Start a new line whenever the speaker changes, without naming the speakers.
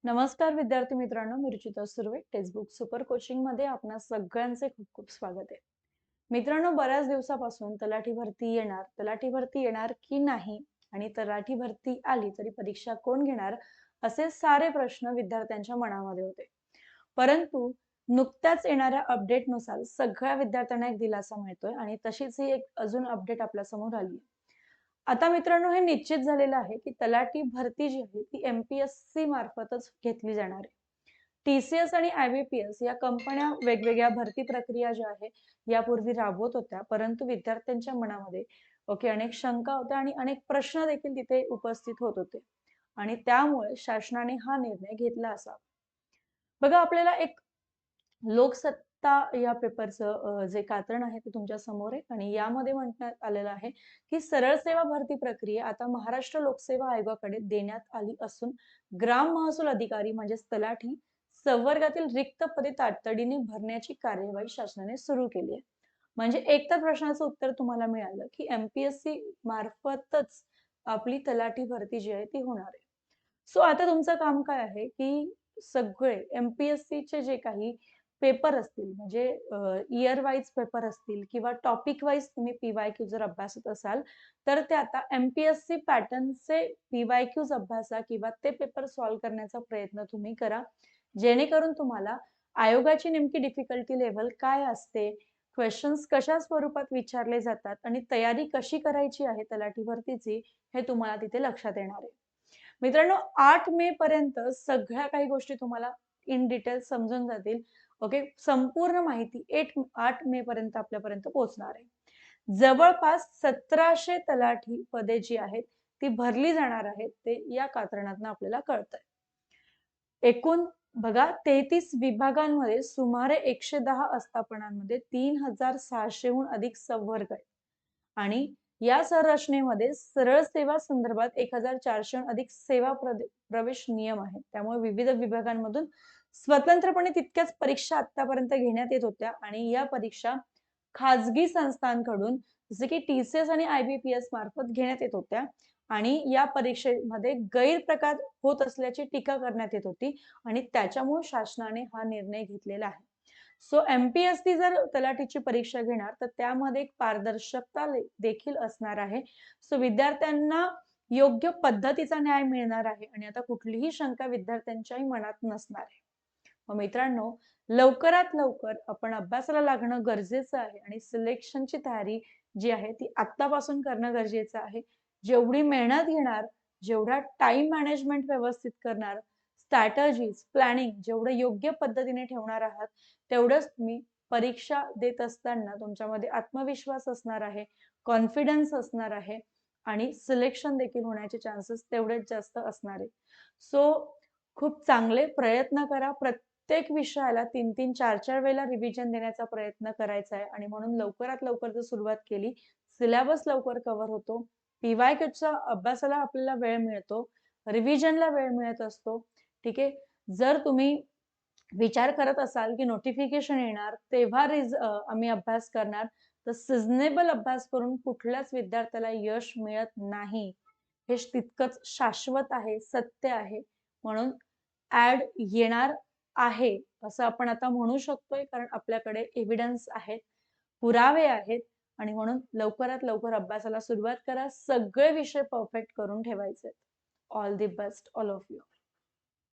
नमस्कार विद्यार्थी मित्रांनो, मी Ruchita Surve. Textbook super coaching मध्ये आपणा सगळ्यांचे खूप खूप स्वागत आहे. मित्रांनो, बऱ्याच दिवसापासून तलाठी भरती येणार की नाही आणि तलाठी भरती आली तरी परीक्षा कोण घेणार, असे सारे प्रश्न विद्यार्थ्यांच्या मनामध्ये होते. परंतु नुकत्याच येणाऱ्या अपडेटनुसार सगळ्या विद्यार्थ्यांना एक दिलासा मिळतोय आणि तशीच ही एक अजून अपडेट आपल्या समोर आली आहे. आता मित्रांनो, हे निश्चित झालेलं आहे की तलाठी भरती जी आहे ती एमपीएससी मार्फतच घेतली जाणार आहे. टीसीएस आणि आयबीपीएस या कंपन्या वेगवेगळ्या भरती प्रक्रिया ज्या आहे यापूर्वी राबवत होत्या, परंतु विद्यार्थ्यांच्या मनामध्ये अनेक शंका होत्या आणि अनेक प्रश्न देखील तिथे उपस्थित होत होते आणि त्यामुळे शासनाने हा निर्णय घेतला असावा. बघा, आपल्याला एक लोकसत्ता या पेपरचं जे कात्रण आहे ते तुमच्या समोर आहे आणि यामध्ये म्हणण्यात आलेलं आहे की सरळ सेवा भरती प्रक्रिया आता महाराष्ट्र लोकसेवा आयोगाकडे देण्यात आली असून ग्राम महसूल अधिकारी म्हणजेच तलाठी संवर्गातील रिक्त पदे तातडीने भरण्याची कार्यवाही शासनाने सुरू केली आहे. म्हणजे एक तर प्रश्नाचं उत्तर तुम्हाला मिळालं की एमपीएससी मार्फतच आपली तलाठी भरती जी आहे ती होणार आहे. सो आता तुमचं काम काय आहे की सगळे एमपीएससीचे जे काही पेपर असतील म्हणजे इयर वाईज पेपर असतील किंवा टॉपिक वाईज तुम्ही पीवायक्यू जर अभ्यासत असाल, तर ते आता एमपीएससी पॅटर्नचे पीवायक्यूज अभ्यासा किंवा ते पेपर सॉल्व्ह करण्याचा प्रयत्न तुम्ही करा. जेणेकरून तुम्हाला आयोगाची नेमकी डिफिकल्टी लेव्हल काय असते, क्वेश्चन्स कशा स्वरूपात विचारले जातात आणि तयारी कशी करायची आहे तलाठी भरतीची, हे तुम्हाला तिथे लक्षात येणार आहे. मित्रांनो, 8 मे पर्यंत सगळ्या काही गोष्टी तुम्हाला इन डिटेल समजून जातील. ओके, संपूर्ण माहिती 8 मे पर्यंत आपल्यापर्यंत पोहोचणार आहे. जवळपास 1700 तलाठी पदे जी आहेत ती भरली जाणार आहेत, ते या कात्रणातून आपल्याला कळतंय. एकूण बघा, 33 विभागांमध्ये सुमारे 110 आस्थापनांमध्ये 3600 हून अधिक संवर्ग आहेत आणि या संरचनेमध्ये सरळ सेवा संदर्भात 1400 हून अधिक सेवा प्रवेश नियम आहेत. त्यामुळे विविध विभागांमधून स्वतंत्रपणे तितक्याच परीक्षा आतापर्यंत घेण्यात येत होत्या आणि या परीक्षा खाजगी संस्थांकडून जसे की टीसीएस आणि आयबीपीएस मार्फत घेण्यात येत होत्या आणि या परीक्षेमध्ये गैरप्रकार होत असल्याची टीका करण्यात येत होती आणि त्याच्यामुळे शासनाने हा निर्णय घेतलेला आहे. सो एमपीएससी जर तलाठीची परीक्षा घेणार तर त्यामध्ये एक पारदर्शकता देखील असणार आहे. सो विद्यार्थ्यांना योग्य पद्धतीचा न्याय मिळणार आहे आणि आता कुठलीही शंका विद्यार्थ्यांच्याही मनात नसणार आहे. मग मित्रांनो, लवकरात लवकर आपण अभ्यासाला लागणं गरजेचं आहे आणि सिलेक्शनची तयारी जी आहे ती आत्तापासून करणं गरजेचं आहे. जेवढी मेहनत घेणार, जेवढा टाइम मॅनेजमेंट व्यवस्थित करणार, स्ट्रॅटजीज, प्लॅनिंग जेवढं योग्य पद्धतीने ठेवणार आहात, तेवढंच तुम्ही परीक्षा देत असताना तुमच्यामध्ये आत्मविश्वास असणार आहे, कॉन्फिडन्स असणार आहे आणि सिलेक्शन देखील होण्याचे चान्सेस तेवढेच जास्त असणार आहे. सो खूप चांगले प्रयत्न करा. प्रत्येक विषयाला 3-3, 4-4 वेळेला रिव्हिजन देण्याचा प्रयत्न करायचा आहे आणि म्हणून लवकरात लवकर जर सुरुवात केली, सिलेबस लवकर कव्हर होतो. पीवायक्यूच्या अभ्यासाला आपल्याला वेळ मिळतो, रिव्हिजनला वेळ मिळत असतो. ठीक आहे. जर तुम्ही विचार करत असाल की नोटिफिकेशन येणार तेव्हा आम्ही अभ्यास करणार, तर सिझनेबल अभ्यास करून कुठल्याच विद्यार्थ्याला यश मिळत नाही. हे तितकंच शाश्वत आहे, सत्य आहे. म्हणून ऍड येणार आहे असं आपण आता म्हणू शकतोय, कारण आपल्याकडे एव्हिडन्स आहेत, पुरावे आहेत आणि म्हणून लवकरात लवकर अभ्यासाला सुरुवात करा. सगळे विषय परफेक्ट करून ठेवायचे. All the best all of you.